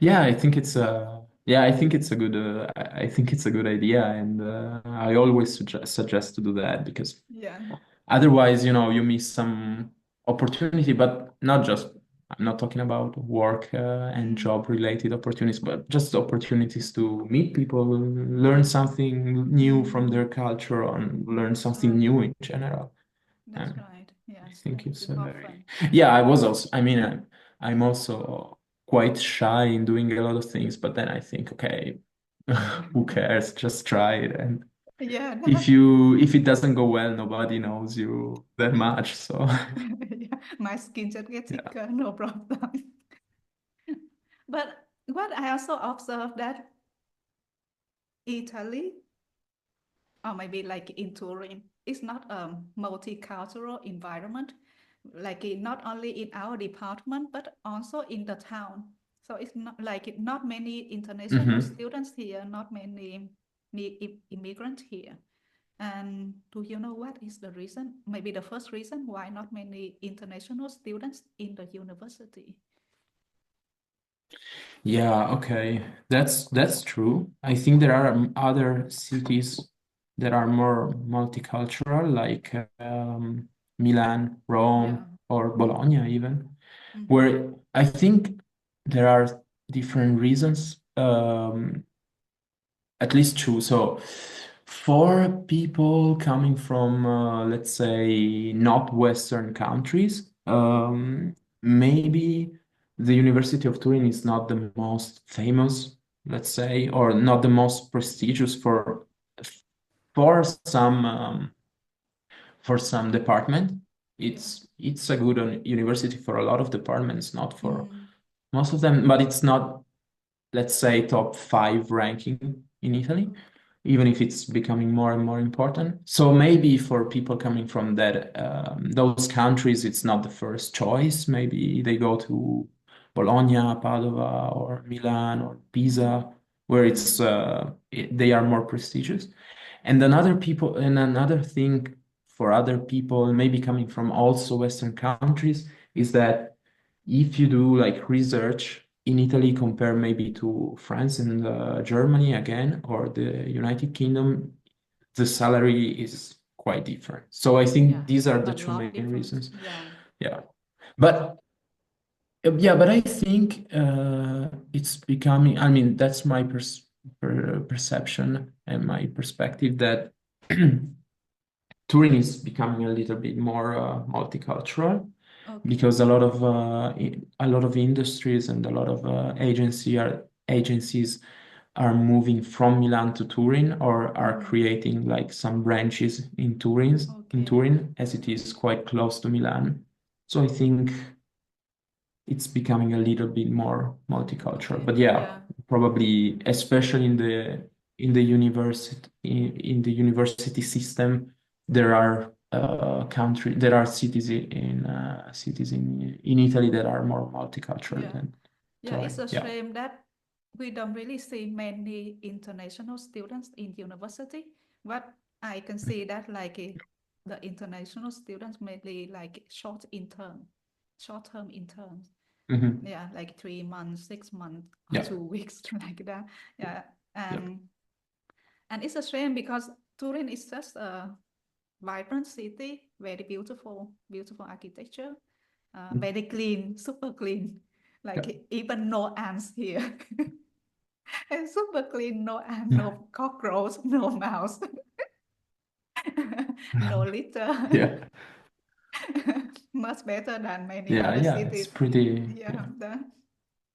[SPEAKER 2] Yeah, I think it's a good I think it's a good idea, and I always suggest to do that because
[SPEAKER 1] Yeah.
[SPEAKER 2] otherwise, you miss some opportunity, but not just, I'm not talking about work and
[SPEAKER 1] Mm,
[SPEAKER 2] job related opportunities, but just opportunities to meet people, learn something new from
[SPEAKER 1] mm,
[SPEAKER 2] their culture, and learn
[SPEAKER 1] that's
[SPEAKER 2] something
[SPEAKER 1] right.
[SPEAKER 2] new in general.
[SPEAKER 1] That's
[SPEAKER 2] And
[SPEAKER 1] right.
[SPEAKER 2] I
[SPEAKER 1] Yes,
[SPEAKER 2] think
[SPEAKER 1] makes
[SPEAKER 2] it's
[SPEAKER 1] it
[SPEAKER 2] a
[SPEAKER 1] more
[SPEAKER 2] very,
[SPEAKER 1] fun.
[SPEAKER 2] yeah, I mean, I'm also quite shy in doing a lot of things, but then I think, okay, who cares? Just try it. And
[SPEAKER 1] Yeah.
[SPEAKER 2] if it doesn't go well, nobody knows you that much. So
[SPEAKER 1] Yeah, my skin just get
[SPEAKER 2] yeah.
[SPEAKER 1] thicker, no problem. But what I also observed that Italy, or maybe like in Turin, is not a multicultural environment, like not only in our department, but also in the town. So it's not like not many international
[SPEAKER 2] Hmm.
[SPEAKER 1] students here, not many immigrants here. And do you know what is the reason? Maybe the first reason why not many international students in the university.
[SPEAKER 2] Yeah, okay. That's true. I think there are other cities that are more multicultural, like Milan,
[SPEAKER 1] Yeah.
[SPEAKER 2] Rome, or
[SPEAKER 1] Mm,
[SPEAKER 2] Bologna even,
[SPEAKER 1] mm-hmm.
[SPEAKER 2] where I think there are different reasons, at least two. So for people coming from, let's say, not Western countries, maybe the University of Turin is not the most famous, let's say, or not the most prestigious for some department.
[SPEAKER 1] Yeah.
[SPEAKER 2] It's a good university for a lot of departments, not for
[SPEAKER 1] Mm,
[SPEAKER 2] most of them, but it's not, let's say, top five ranking in Italy, even if it's becoming more and more important. So maybe for people coming from those countries, it's not the first choice. Maybe they go to Bologna, Padova, or Milan, or
[SPEAKER 1] mm,
[SPEAKER 2] Pisa, where
[SPEAKER 1] mm,
[SPEAKER 2] they are more prestigious. And another thing for other people, maybe coming from also Western countries, is that if you do like research in Italy, compare maybe to France and Germany again, or the United Kingdom, the salary is quite different. So I think
[SPEAKER 1] Yeah,
[SPEAKER 2] these are the
[SPEAKER 1] a
[SPEAKER 2] two
[SPEAKER 1] lot
[SPEAKER 2] main
[SPEAKER 1] different.
[SPEAKER 2] reasons.
[SPEAKER 1] Yeah.
[SPEAKER 2] Yeah. But yeah, but I think it's becoming, I mean, that's my perception and my perspective that Turin is becoming a little bit more multicultural
[SPEAKER 1] Okay.
[SPEAKER 2] because a lot of industries and a lot of agencies are moving from Milan to Turin or are
[SPEAKER 1] Mm,
[SPEAKER 2] creating like some branches in
[SPEAKER 1] okay.
[SPEAKER 2] Turin as it is quite close to Milan. So I think it's becoming a little bit more multicultural.
[SPEAKER 1] Okay.
[SPEAKER 2] But yeah,
[SPEAKER 1] Yeah.
[SPEAKER 2] probably especially in the university system, there are there are cities in Italy that are more multicultural
[SPEAKER 1] Yeah.
[SPEAKER 2] than
[SPEAKER 1] Yeah. It's
[SPEAKER 2] Turin.
[SPEAKER 1] a
[SPEAKER 2] Yeah.
[SPEAKER 1] shame that we don't really see many international students in university. But I can see that like the international students mainly like short-term interns.
[SPEAKER 2] Hmm.
[SPEAKER 1] Yeah, like 3 months, 6 months, or
[SPEAKER 2] Yeah.
[SPEAKER 1] 2 weeks, like that. Yeah,
[SPEAKER 2] Yeah.
[SPEAKER 1] and it's a shame because Turin is just a vibrant city, very beautiful, beautiful architecture, very clean, super clean.
[SPEAKER 2] Yeah.
[SPEAKER 1] Like even no ants here, and super clean, no ant,
[SPEAKER 2] Yeah.
[SPEAKER 1] no cockroach, no mouse, no litter.
[SPEAKER 2] Yeah.
[SPEAKER 1] Much better than many
[SPEAKER 2] Yeah.
[SPEAKER 1] other
[SPEAKER 2] Yeah. It's
[SPEAKER 1] cities.
[SPEAKER 2] pretty.
[SPEAKER 1] Yeah,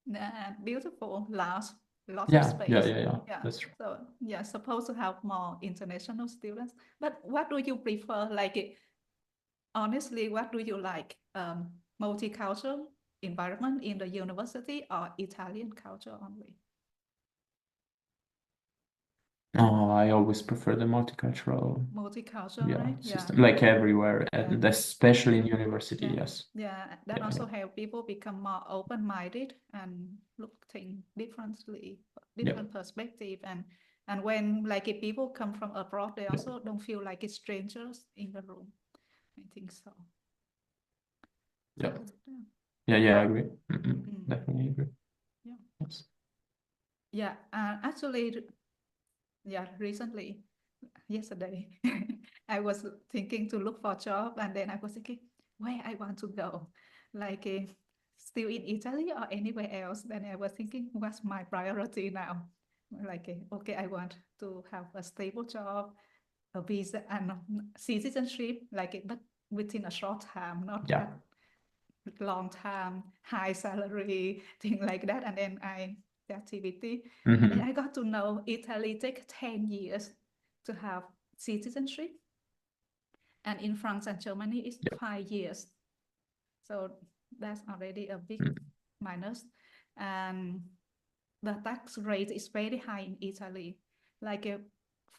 [SPEAKER 2] Yeah.
[SPEAKER 1] beautiful, large, lots of
[SPEAKER 2] Yeah. Yeah.
[SPEAKER 1] space.
[SPEAKER 2] Yeah. Yeah.
[SPEAKER 1] Yeah,
[SPEAKER 2] That's true.
[SPEAKER 1] so yeah, supposed to have more international students. But what do you prefer? Like, honestly, what do you like? Multicultural environment in the university or Italian culture only?
[SPEAKER 2] No, I always prefer the multicultural,
[SPEAKER 1] Multicultural,
[SPEAKER 2] yeah,
[SPEAKER 1] right? Yeah,
[SPEAKER 2] system, like everywhere,
[SPEAKER 1] yeah,
[SPEAKER 2] and especially in university.
[SPEAKER 1] yeah,
[SPEAKER 2] Yes.
[SPEAKER 1] yeah. That
[SPEAKER 2] Yeah.
[SPEAKER 1] also
[SPEAKER 2] Yeah.
[SPEAKER 1] help people become more open-minded and look things differently,
[SPEAKER 2] Yeah.
[SPEAKER 1] different perspective. And when like if people come from abroad, they
[SPEAKER 2] Yeah.
[SPEAKER 1] also don't feel like it's strangers in the room. I think so.
[SPEAKER 2] Yeah.
[SPEAKER 1] So yeah,
[SPEAKER 2] Yeah. Yeah. I agree.
[SPEAKER 1] mm,
[SPEAKER 2] Definitely agree.
[SPEAKER 1] yeah,
[SPEAKER 2] Yes.
[SPEAKER 1] yeah. Actually, yeah. Recently, yesterday, I was thinking to look for a job, and then I was thinking where I want to go, like still in Italy or anywhere else. Then I was thinking, what's my priority now? Like, okay, I want to have a stable job, a visa, and citizenship, like, but within a short time, not
[SPEAKER 2] Yeah.
[SPEAKER 1] at long time, high salary, thing like that. And then the activity, and then I
[SPEAKER 2] Hmm.
[SPEAKER 1] got to know Italy take 10 years to have citizenship, and in France and Germany it's
[SPEAKER 2] Yeah.
[SPEAKER 1] 5 years. So that's already a big
[SPEAKER 2] Mm-hmm.
[SPEAKER 1] minus. And the tax rate is very high in Italy. Like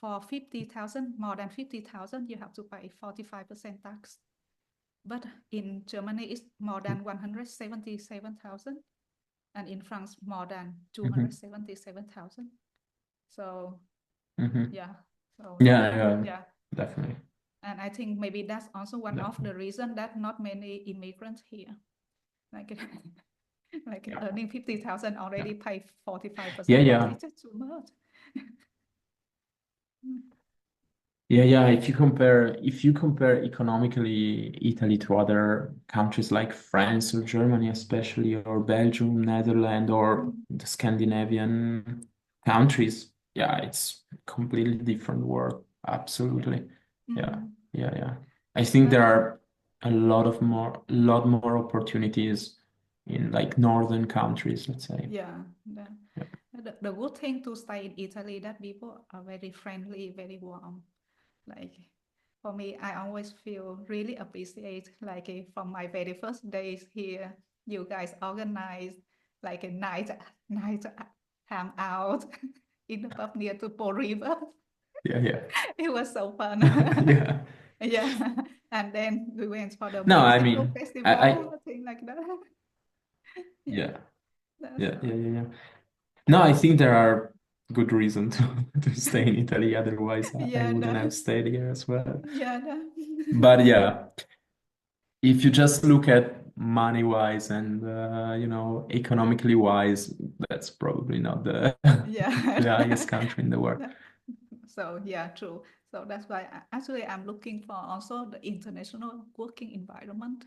[SPEAKER 1] for 50,000, more than 50,000, you have to pay 45% tax. But in Germany, it's more than 177,000, and in France, more than
[SPEAKER 2] Hmm.
[SPEAKER 1] 277,000. So
[SPEAKER 2] Hmm.
[SPEAKER 1] yeah, so
[SPEAKER 2] Yeah. Yeah.
[SPEAKER 1] yeah,
[SPEAKER 2] Definitely.
[SPEAKER 1] and I think maybe that's also one of
[SPEAKER 2] Definitely.
[SPEAKER 1] the reasons that not many immigrants here, like like
[SPEAKER 2] Yeah.
[SPEAKER 1] earning 50,000
[SPEAKER 2] Yeah.
[SPEAKER 1] already pay
[SPEAKER 2] Yeah.
[SPEAKER 1] 45% tax.
[SPEAKER 2] Yeah.
[SPEAKER 1] It's just too much.
[SPEAKER 2] Yeah, yeah. If you compare economically Italy to other countries like France or Germany, especially, or Belgium, Netherlands, or
[SPEAKER 1] Mm,
[SPEAKER 2] the Scandinavian countries, yeah, it's completely different world.
[SPEAKER 1] yeah.
[SPEAKER 2] Absolutely. Yeah,
[SPEAKER 1] Mm.
[SPEAKER 2] yeah, yeah. I think
[SPEAKER 1] But
[SPEAKER 2] there are a lot more opportunities in like northern countries, let's say.
[SPEAKER 1] yeah,
[SPEAKER 2] Yeah,
[SPEAKER 1] the good thing to stay in Italy that people are very friendly, very warm. Like for me, I always feel really appreciate like from my very first days here, you guys organize like a night hang out in the pub near to Po River.
[SPEAKER 2] yeah, yeah.
[SPEAKER 1] It was so fun.
[SPEAKER 2] Yeah.
[SPEAKER 1] Yeah, and then we went for the
[SPEAKER 2] No, I
[SPEAKER 1] musical
[SPEAKER 2] mean, I
[SPEAKER 1] festival, thing like that. Yeah,
[SPEAKER 2] yeah.
[SPEAKER 1] that's
[SPEAKER 2] Yeah, yeah,
[SPEAKER 1] so.
[SPEAKER 2] yeah, yeah. No, I think there are good reason to to stay in Italy. Otherwise, I
[SPEAKER 1] Yeah,
[SPEAKER 2] wouldn't have stayed here as well.
[SPEAKER 1] yeah,
[SPEAKER 2] But yeah, if you just look at money wise and economically wise, that's probably not the
[SPEAKER 1] yeah.
[SPEAKER 2] the highest country in the world.
[SPEAKER 1] So yeah, true. So that's why actually I'm looking for also the international working environment.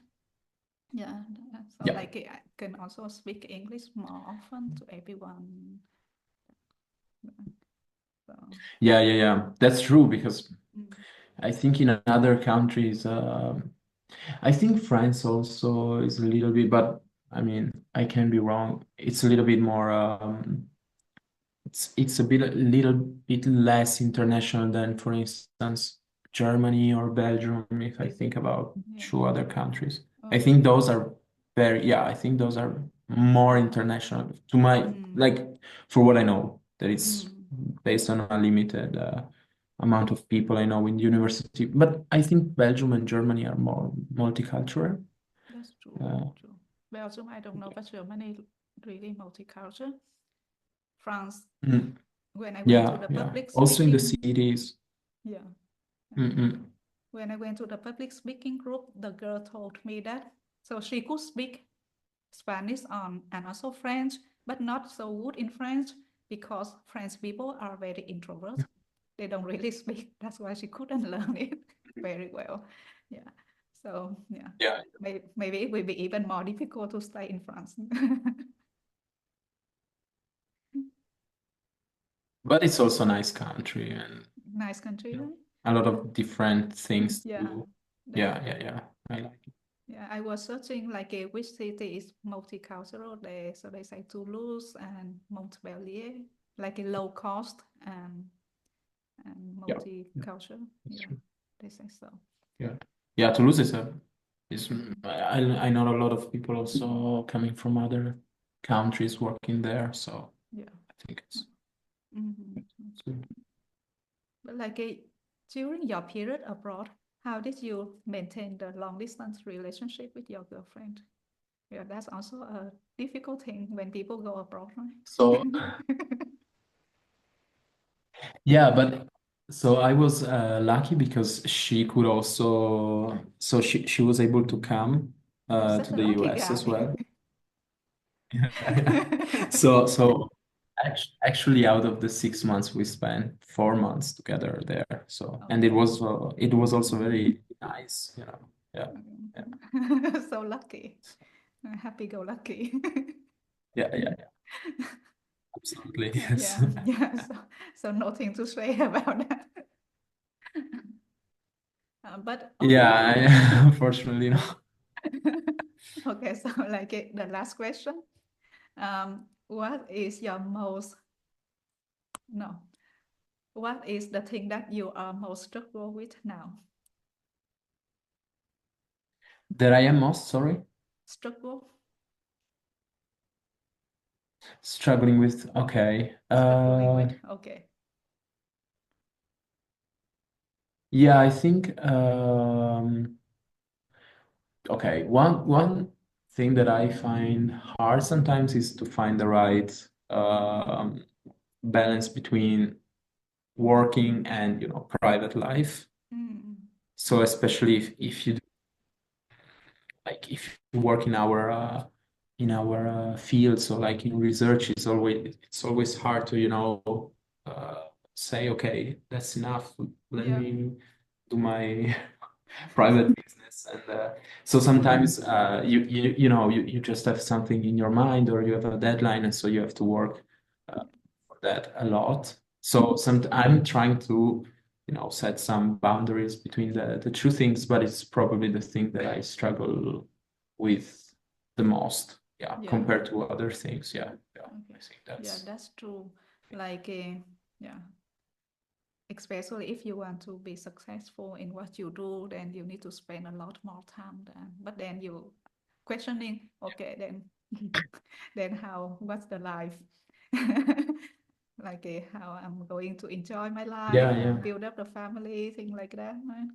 [SPEAKER 1] Yeah, so
[SPEAKER 2] Yeah.
[SPEAKER 1] like I can also speak English more often to everyone. So,
[SPEAKER 2] Yeah. That's true because
[SPEAKER 1] mm,
[SPEAKER 2] I think in other countries, I think France also is a little bit, but I mean, I can be wrong. It's a little bit more, it's a little bit less international than, for instance, Germany or Belgium, if I think about
[SPEAKER 1] yeah.
[SPEAKER 2] two other countries. I
[SPEAKER 1] Oh,
[SPEAKER 2] think those are I think those are more international to my,
[SPEAKER 1] mm,
[SPEAKER 2] like, for what I know, that is
[SPEAKER 1] mm,
[SPEAKER 2] based on a limited amount of people I know in university. But I think Belgium and Germany are more multicultural.
[SPEAKER 1] that's true,
[SPEAKER 2] Uh,
[SPEAKER 1] true. Belgium, I don't know, but Germany really multicultural. France,
[SPEAKER 2] mm,
[SPEAKER 1] when I went to
[SPEAKER 2] yeah,
[SPEAKER 1] the
[SPEAKER 2] yeah.
[SPEAKER 1] public
[SPEAKER 2] Also in the
[SPEAKER 1] speaking,
[SPEAKER 2] cities.
[SPEAKER 1] yeah.
[SPEAKER 2] Mm-mm.
[SPEAKER 1] When I went to the public speaking group, the girl told me that so she could speak Spanish on and also French, but not so good in French because French people are very introvert. They don't really speak. That's why she couldn't learn it very well. Yeah. So yeah,
[SPEAKER 2] Yeah.
[SPEAKER 1] maybe it will be even more difficult to stay in France.
[SPEAKER 2] But it's also a nice country and
[SPEAKER 1] Nice country,
[SPEAKER 2] you know,
[SPEAKER 1] right?
[SPEAKER 2] a lot
[SPEAKER 1] Yeah.
[SPEAKER 2] of different things to
[SPEAKER 1] Yeah.
[SPEAKER 2] do.
[SPEAKER 1] That.
[SPEAKER 2] Yeah. I like it.
[SPEAKER 1] Yeah, I was searching like which city is multicultural there. So they say Toulouse and Montpellier, like a low cost and
[SPEAKER 2] Yeah, yeah,
[SPEAKER 1] multicultural.
[SPEAKER 2] that's
[SPEAKER 1] Yeah,
[SPEAKER 2] true.
[SPEAKER 1] they say so.
[SPEAKER 2] Yeah. Yeah, Toulouse is I know a lot of people also coming from other countries working there, so
[SPEAKER 1] Yeah.
[SPEAKER 2] I think
[SPEAKER 1] Mm-hmm.
[SPEAKER 2] it's good.
[SPEAKER 1] But like during your period abroad, how did you maintain the long distance relationship with your girlfriend? Yeah, that's also a difficult thing when people go abroad,
[SPEAKER 2] So
[SPEAKER 1] right?
[SPEAKER 2] yeah, but so I was lucky because she could also she was able to come
[SPEAKER 1] You're
[SPEAKER 2] to
[SPEAKER 1] such a
[SPEAKER 2] the
[SPEAKER 1] lucky
[SPEAKER 2] US as
[SPEAKER 1] guy.
[SPEAKER 2] well. So actually, out of the 6 months, we spent 4 months together there. So and
[SPEAKER 1] Okay.
[SPEAKER 2] it was also very nice, you know. Yeah, yeah,
[SPEAKER 1] So lucky. Happy go lucky.
[SPEAKER 2] yeah. Absolutely, yes.
[SPEAKER 1] Yeah, yeah. So nothing to say about that. But okay.
[SPEAKER 2] Unfortunately, no.
[SPEAKER 1] Okay, so like the last question. What is your most no? What is the thing that you are most struggle with now?
[SPEAKER 2] That I am most sorry,
[SPEAKER 1] Struggle,
[SPEAKER 2] struggling with. Okay.
[SPEAKER 1] struggling with. Okay.
[SPEAKER 2] Yeah, I think. Okay, one thing that I find hard sometimes is to find the right balance between working and private life.
[SPEAKER 1] Mm,
[SPEAKER 2] So especially if you if you work in our field, so like in research, it's always hard to uh, say, okay, that's enough. Let
[SPEAKER 1] yeah.
[SPEAKER 2] me do my private business. And so sometimes you just have something in your mind, or you have a deadline, and so you have to work for that a lot. So I'm trying to set some boundaries between the two things, but it's probably the thing that I struggle with the most, yeah,
[SPEAKER 1] Yeah.
[SPEAKER 2] compared to other things. Yeah, I
[SPEAKER 1] Okay.
[SPEAKER 2] think
[SPEAKER 1] Yeah,
[SPEAKER 2] that's
[SPEAKER 1] that's true. Like, yeah, especially if you want to be successful in what you do, then you need to spend a lot more time then. But then you questioning, okay, then then what's the life? Like how I'm going to enjoy my life
[SPEAKER 2] yeah.
[SPEAKER 1] and build up a family, thing like that, right?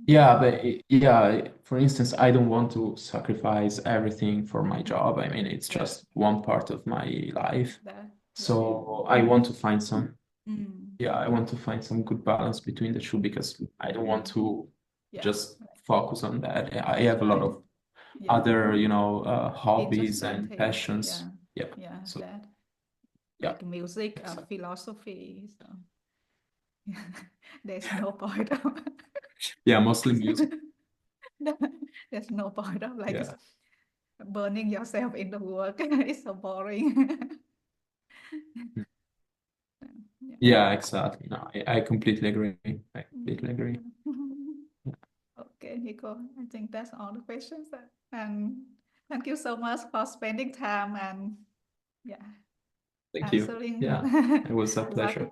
[SPEAKER 2] Yeah, but yeah, for instance, I don't want to sacrifice everything for my job. I mean, it's
[SPEAKER 1] Yeah,
[SPEAKER 2] just one part of my life.
[SPEAKER 1] that, yeah.
[SPEAKER 2] So I want to find
[SPEAKER 1] Mm,
[SPEAKER 2] I want to find some good balance between the two because I don't want
[SPEAKER 1] mm,
[SPEAKER 2] to
[SPEAKER 1] yeah,
[SPEAKER 2] just focus on that. I
[SPEAKER 1] that's
[SPEAKER 2] have a lot
[SPEAKER 1] right.
[SPEAKER 2] of
[SPEAKER 1] Yeah,
[SPEAKER 2] other, hobbies
[SPEAKER 1] interesting
[SPEAKER 2] and
[SPEAKER 1] thing.
[SPEAKER 2] passions.
[SPEAKER 1] Yeah,
[SPEAKER 2] Yeah.
[SPEAKER 1] yeah,
[SPEAKER 2] So
[SPEAKER 1] that
[SPEAKER 2] yeah,
[SPEAKER 1] like music,
[SPEAKER 2] exactly.
[SPEAKER 1] philosophy. So. There's no point of
[SPEAKER 2] Yeah, mostly music.
[SPEAKER 1] there's no point of like
[SPEAKER 2] Yeah.
[SPEAKER 1] burning yourself in the work. It's so boring. Yeah.
[SPEAKER 2] Yeah, exactly. No, I completely agree. I completely agree.
[SPEAKER 1] Okay, Nico, I think that's all the questions. And thank you so much for spending time and yeah,
[SPEAKER 2] Thank you.
[SPEAKER 1] answering
[SPEAKER 2] Yeah, it was a pleasure.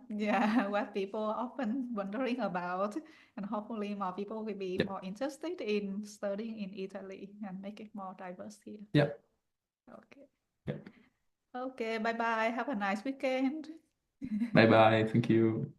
[SPEAKER 1] what people are often wondering about, and hopefully more people will be
[SPEAKER 2] Yeah.
[SPEAKER 1] more interested in studying in Italy and make it more diverse here.
[SPEAKER 2] Yeah.
[SPEAKER 1] Okay.
[SPEAKER 2] Yeah.
[SPEAKER 1] Okay, bye bye. Have a nice weekend.
[SPEAKER 2] Bye bye. Thank you.